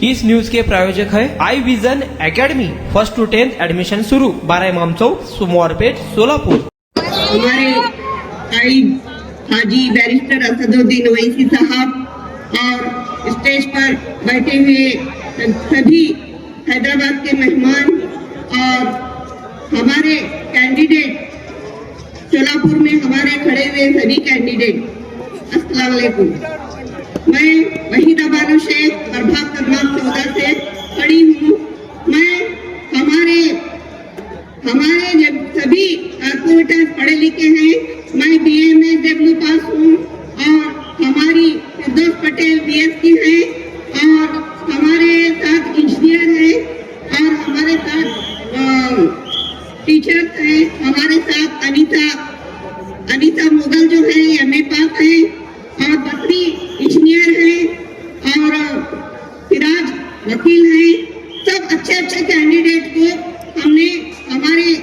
इस न्यूज के प्रायोजक है I Vision Academy. 1st to 10th admission शुरू। 12 इमाम चौक, सोमवारपेट, सोलापुर। हमारे हाजी बैरिस्टर असदुद्दीन ओवैसी साहब और स्टेज पर बैठे हुए सभी हैदराबाद के मेहमान और हमारे कैंडिडेट, सोलापुर में हमारे खड़े हुए सभी कैंडिडेट, अस्सलाम वालेकुम। मैं वहीदा बानो शेख प्रभाग क्रमांक 14 से खड़ी हूँ। मैं हमारे जब सभी कारपोरेटर पढ़े लिखे हैं। मैं BA में W पास हूँ और हमारी फिरदौस पटेल BSc है और हमारे साथ इंजीनियर है और हमारे साथ टीचर्स हैं। हमारे साथ अनीता मुगल जो है MA पास है और बकरी इंजीनियर है और फिराज वकील है। सब अच्छे कैंडिडेट को हमने हमारे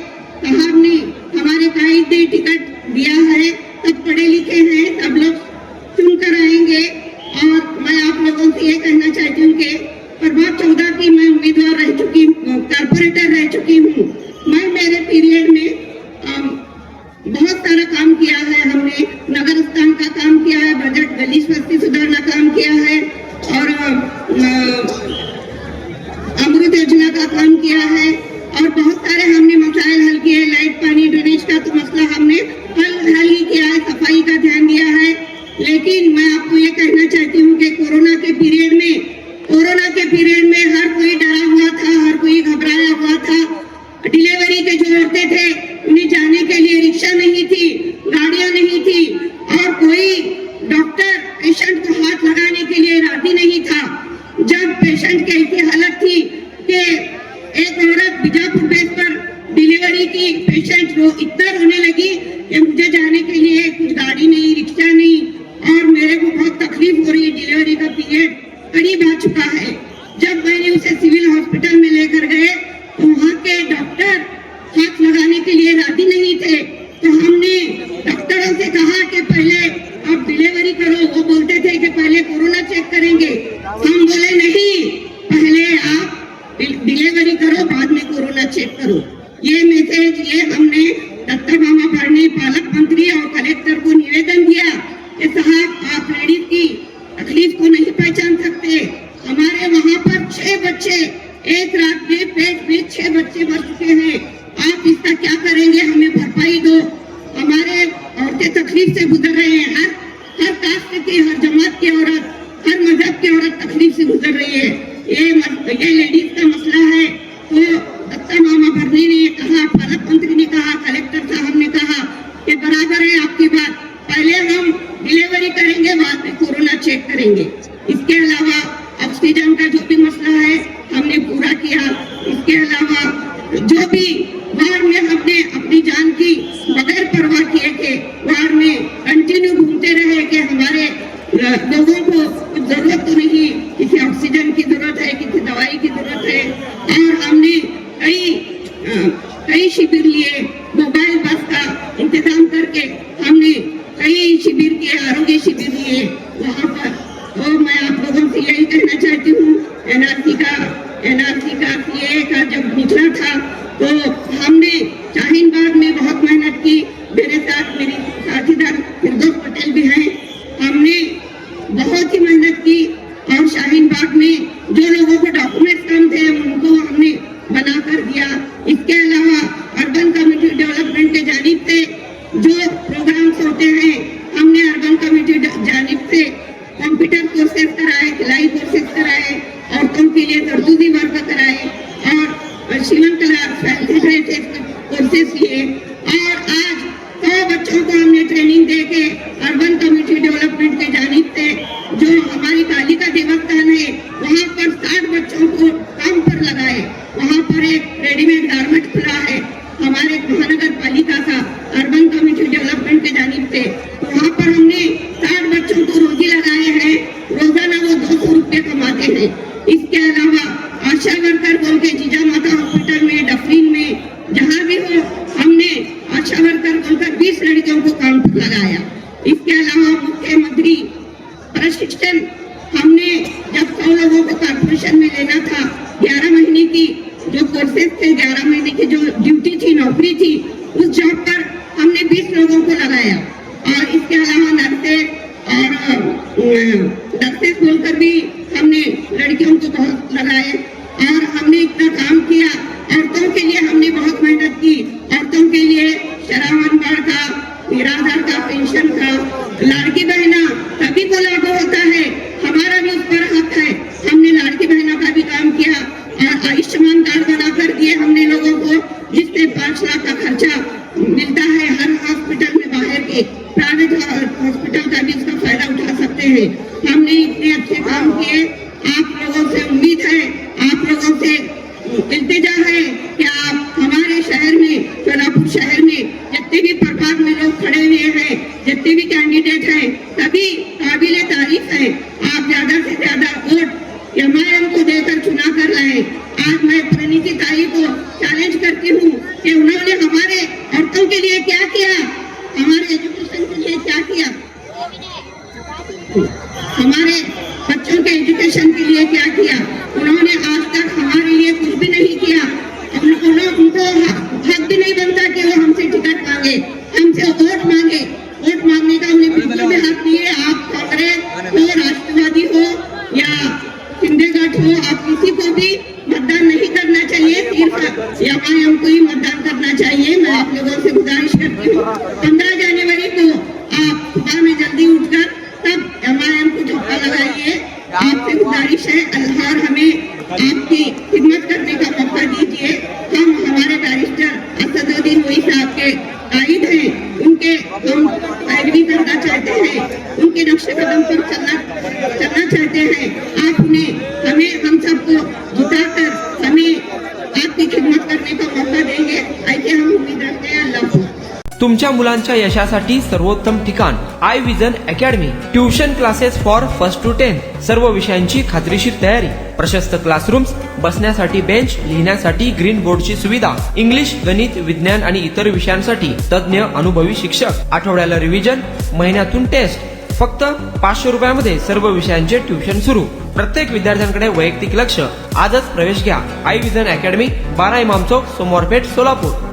साहब ने हमारे कायद ने टिकट दिया है। सब पढ़े लिखे हैं, सब लोग चुन कर आएंगे और मैं आप लोगों से ये कहना चाहती हूँ कि प्रभाग 14 की मैं उम्मीदवार रह चुकी हूँ, कारपोरेटर रह चुकी हूँ। मैं मेरे पीरियड में बहुत सारा काम किया है। हमने नगर स्थान का काम किया है, बजट गली बस्ती सुधारना काम किया है और अमृत योजना का काम किया है और बहुत सारे हमने मसाइल हल किए। लाइट, पानी, ड्रेनेज का तो मसला हमने हल ही किया है, सफाई का ध्यान दिया है। लेकिन मैं आपको ये कहना चाहती हूँ कि कोरोना के पीरियड में हर कोई डरा हुआ था, हर कोई घबराया हुआ था। डिलीवरी के जो औरतें थे उन्हें जाने के लिए रिक्शा नहीं थी, गाड़ियां नहीं थी और कोई डॉक्टर पेशेंट को हाथ लगाने के लिए राजी नहीं था। जब पेशेंट की ऐसी हालत थी कि एक औरत बीजापुर बेस पर डिलीवरी की पेशेंट रो इतना रोने लगी कि मुझे जाने के लिए कुछ गाड़ी नहीं, रिक्शा नहीं और मेरे को बहुत तकलीफ हो रही है। डिलीवरी का पीरियड करीब आ चुका है। जब मैंने उसे सिविल हॉस्पिटल में लेकर गए तो वहाँ के डॉक्टर हाथ लगाने के लिए राजी नहीं थे। तो हमने डॉक्टरों से कहा कि पहले आप डिलीवरी करो। वो बोलते थे कि पहले कोरोना चेक करेंगे। हम बोले नहीं, पहले आप डिलीवरी करो, बाद में कोरोना चेक करो। ये मैसेज हमने दत्ता मामा पढ़ने पालक मंत्री और कलेक्टर को निवेदन दिया कि साहब आप लेडीज की तकलीफ को नहीं पहचान सकते। हमारे वहाँ पर 6 बच्चे एक रात में पेट में 6 बच्चे मर चुके हैं। आप इसका क्या करेंगे? हमें भरपाई दो। हमारे औरतें तकलीफ से गुजर रहे हैं। हर कास्ट की, हर जमात की औरत, हर मजहब की औरत तकलीफ से गुजर रही है। ये लेडीज का मसला है। तो दत्ता मामा भरने ने कहा, पालक मंत्री ने कहा, कलेक्टर साहब ने कहा कि बराबर है आपकी बात, पहले हम डिलीवरी करेंगे, बाद में कोरोना चेक करेंगे। इसके अलावा ऑक्सीजन का जो भी मसला है हमने पूरा किया। इसके अलावा जो भी वार्ड में हमने अपनी जान की बगैर परवाह किए थे, वार्ड में कंटिन्यू घूमते रहे कि हमारे लोगों को कुछ जरूरत तो नहीं, किसी ऑक्सीजन की जरूरत है, किसी दवाई की जरूरत है। और हमने कई शिविर लिए, मोबाइल बस का इंतजाम करके हमने कई शिविर किए, आरोग्य शिविर लिए वहाँ पर। तो मैं आप लोगों से यही कहना चाहती हूँ, NRC का CA का जब निकला था तो हमने शाहीन बाग में बहुत मेहनत की। मेरे साथ मेरी साथीदार फिरदौस पटेल भी हैं। हमने बहुत ही मेहनत की और शाहीन बाग में जो लोगों को डॉक्यूमेंट्स कम थे उनको हमने बना कर दिया। इसके अलावा अर्बन कम्युनिटी डेवलपमेंट के जानिब से जो प्रोग्राम्स होते हैं, हमने अर्बन कम्युनिटी जानिब से कंप्यूटर कोर्सेज कराए, सिलाई कोर्सेज कराए, औरतों के लिए तरतूबी वर्क कराए और शिवन कला कोर्सेज लिए। और आज 100 बच्चों को हमने ट्रेनिंग दे के अर्बन कम्युनिटी डेवलपमेंट के जानिब से जो हमारी कालिका देवस्थान है वहाँ पर 60 बच्चों को काम पर लगाए। वहाँ पर एक रेडीमेड गारमेंट खुला है हमारे महानगर पालिका का अर्बन कम्युनिटी डेवलपमेंट के जानिब से। वहाँ पर हमने 60 बच्चों को रोजी लगाए हैं। रोजाना वो 200 रुपये कमाते हैं। इसके अलावा आशा वर्कर बोल के जीजा माता हॉस्पिटल में, डफरीन में, जहाँ भी हो हमने आशा वर्कर बोलकर 20 लड़कियों को काम पर लगाया। इसके अलावा मुख्यमंत्री प्रशिक्षण हमने जब जो लोगों को कॉर्पोरेशन में लेना था 11 महीने की जो कोर्सेज थे, 11 महीने की जो ड्यूटी थी, नौकरी थी, उस जॉब पर हमने 20 लोगों को लगाया। और इसके अलावा नर्सेज बोलकर भी हमने लड़कियों को बहुत लगाए और हमने इतना काम किया। औरतों के लिए हमने बहुत मेहनत की। औरतों के लिए शरावन बाढ़ का, 13,000 का पेंशन का, लाड़की बहना सभी को लागू होता है, हमारा भी उस पर हक है। हमने लाड़की बहना का भी काम किया और आयुष्मान कार्ड बनाकर दिए हमने लोगों को, जिससे 5 लाख का खर्चा मिलता है हर हॉस्पिटल में। बाहर के प्राइवेट हॉस्पिटल का भी उसका फायदा उठा सकते हैं। हमने इतने अच्छे काम किए। आप लोगों से उम्मीद है, आप लोगों से इल्तिजा है कि आप हमारे शहर में, सोलापुर शहर में जितने भी प्रकार में लोग खड़े हुए हैं, जितने भी कैंडिडेट हैं, सभी काबिल तारीफ है। आप ज्यादा से ज्यादा वोट MIM को देकर चुना कर लाए। आज मैं प्रणीति ताई को चैलेंज करती हूँ कि उन्होंने हमारे औरतों के लिए क्या किया, हमारे एजुकेशन के लिए क्या किया, हमारे बच्चों के एजुकेशन के लिए क्या किया। उन्होंने आज तक हमारे लिए कुछ भी नहीं किया। उनको हक भी नहीं बनता कि वो हमसे टिकट मांगे, हमसे वोट मांगे। वोट मांगने का उन्हें बिल्कुल भी हक नहीं है। आप कांग्रेस हो, राष्ट्रवादी हो या सिंधेगढ़ हो, आप किसी को भी मतदान नहीं करना चाहिए, सिर्फ MIM को ही मतदान करना चाहिए। मैं आप लोगों से गुजारिश करती हूँ 15 जनवरी को आप सुबह में जल्दी उठकर तब MIM को झपका लगाइए। आपसे गुजारिश है और हमें आपकी खिदमत करने का मौका दीजिए। हम हमारे बैरिस्टर असदुद्दीन ओवैसी साहब के आइद हैं, उनके हम पैरवी करना चाहते हैं, उनके नक्शे कदम पर चलना चाहते हैं। आप उन्हें हमें हम सबको जिताकर हमें आपकी खिदमत करने का मौका देंगे, ऐसे हम उम्मीद रखते हैं। अल्लाह। तुमच्या मुलांच्या यशासाठी सर्वोत्तम ठिकाण I Vision Academy. Tuition classes for 1st to 10th, सर्व विषयांची खात्रीशीर तयारी, प्रशस्त क्लासरूम्स, बसण्यासाठी बेंच, लिहिण्यासाठी ग्रीन बोर्डची सुविधा, इंग्लिश, गणित, विज्ञान आणि इतर विषयांसाठी तज्ञ अनुभवी शिक्षक, आठवड्याला रिव्हिजन, महिन्यातून टेस्ट। फक्त 500 रुपयामध्ये सर्व विषयांचे ट्युशन सुरू। प्रत्येक विद्यार्थ्यांकडे वैयक्तिक लक्ष। आजच प्रवेश घ्या आय विजन अकॅडमी, 12 इमाम चौक, सोमवारपेठ, सोलापूर।